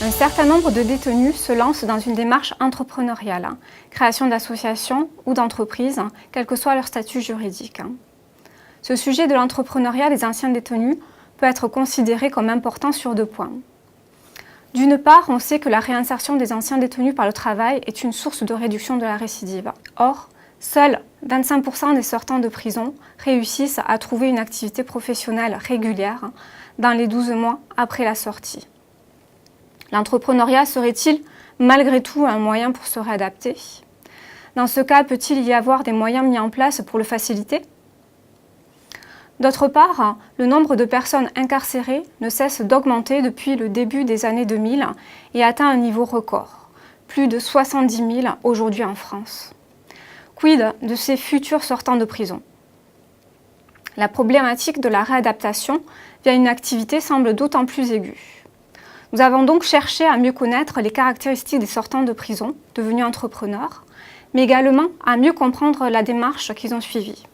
Un certain nombre de détenus se lancent dans une démarche entrepreneuriale, création d'associations ou d'entreprises, quel que soit leur statut juridique. Ce sujet de l'entrepreneuriat des anciens détenus peut être considéré comme important sur 2 points. D'une part, on sait que la réinsertion des anciens détenus par le travail est une source de réduction de la récidive. Or, seuls 25% des sortants de prison réussissent à trouver une activité professionnelle régulière dans les 12 mois après la sortie. L'entrepreneuriat serait-il malgré tout un moyen pour se réadapter? Dans ce cas, peut-il y avoir des moyens mis en place pour le faciliter? D'autre part, le nombre de personnes incarcérées ne cesse d'augmenter depuis le début des années 2000 et atteint un niveau record, plus de 70 000 aujourd'hui en France. Quid de ces futurs sortants de prison? La problématique de la réadaptation via une activité semble d'autant plus aiguë. Nous avons donc cherché à mieux connaître les caractéristiques des sortants de prison devenus entrepreneurs, mais également à mieux comprendre la démarche qu'ils ont suivie.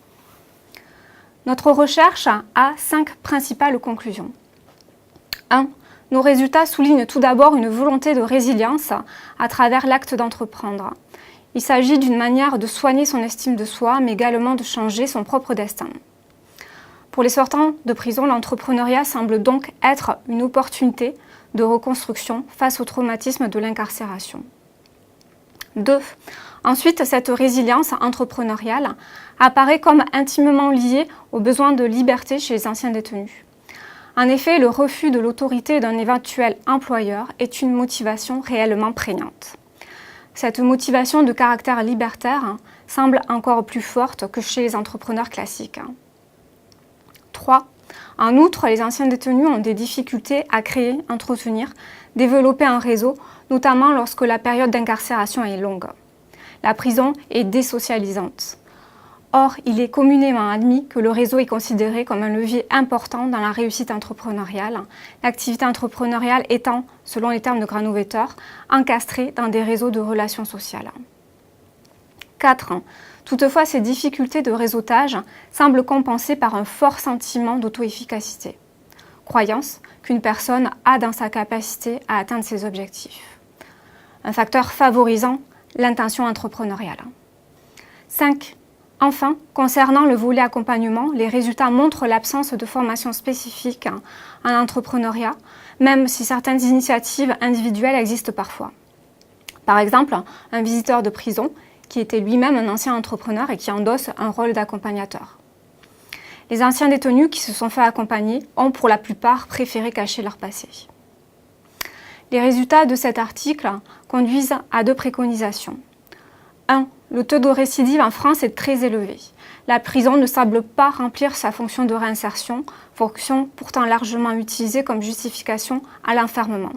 Notre recherche a 5 principales conclusions. 1. Nos résultats soulignent tout d'abord une volonté de résilience à travers l'acte d'entreprendre. Il s'agit d'une manière de soigner son estime de soi, mais également de changer son propre destin. Pour les sortants de prison, l'entrepreneuriat semble donc être une opportunité de reconstruction face au traumatisme de l'incarcération. 2. Ensuite, cette résilience entrepreneuriale apparaît comme intimement liée au besoin de liberté chez les anciens détenus. En effet, le refus de l'autorité d'un éventuel employeur est une motivation réellement prégnante. Cette motivation de caractère libertaire semble encore plus forte que chez les entrepreneurs classiques. 3. En outre, les anciens détenus ont des difficultés à créer, entretenir, développer un réseau, notamment lorsque la période d'incarcération est longue. La prison est désocialisante. Or, il est communément admis que le réseau est considéré comme un levier important dans la réussite entrepreneuriale, l'activité entrepreneuriale étant, selon les termes de Granovetter, encastrée dans des réseaux de relations sociales. 4. Toutefois, ces difficultés de réseautage semblent compensées par un fort sentiment d'auto-efficacité, croyance qu'une personne a dans sa capacité à atteindre ses objectifs. Un facteur favorisant l'intention entrepreneuriale. 5. Enfin, concernant le volet accompagnement, les résultats montrent l'absence de formation spécifique en entrepreneuriat, même si certaines initiatives individuelles existent parfois. Par exemple, un visiteur de prison qui était lui-même un ancien entrepreneur et qui endosse un rôle d'accompagnateur. Les anciens détenus qui se sont fait accompagner ont pour la plupart préféré cacher leur passé. Les résultats de cet article conduisent à 2 préconisations. 1. Le taux de récidive en France est très élevé. La prison ne semble pas remplir sa fonction de réinsertion, fonction pourtant largement utilisée comme justification à l'enfermement.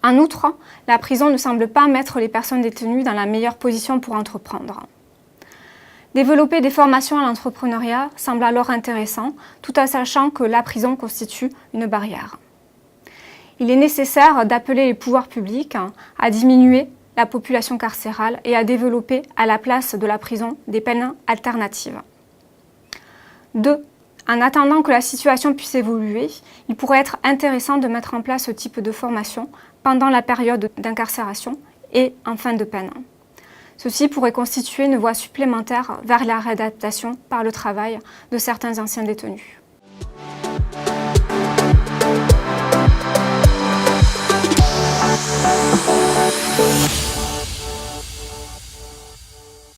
En outre, la prison ne semble pas mettre les personnes détenues dans la meilleure position pour entreprendre. Développer des formations à l'entrepreneuriat semble alors intéressant, tout en sachant que la prison constitue une barrière. Il est nécessaire d'appeler les pouvoirs publics à diminuer la population carcérale et à développer à la place de la prison des peines alternatives. 2. En attendant que la situation puisse évoluer, il pourrait être intéressant de mettre en place ce type de formation pendant la période d'incarcération et en fin de peine. Ceci pourrait constituer une voie supplémentaire vers la réadaptation par le travail de certains anciens détenus.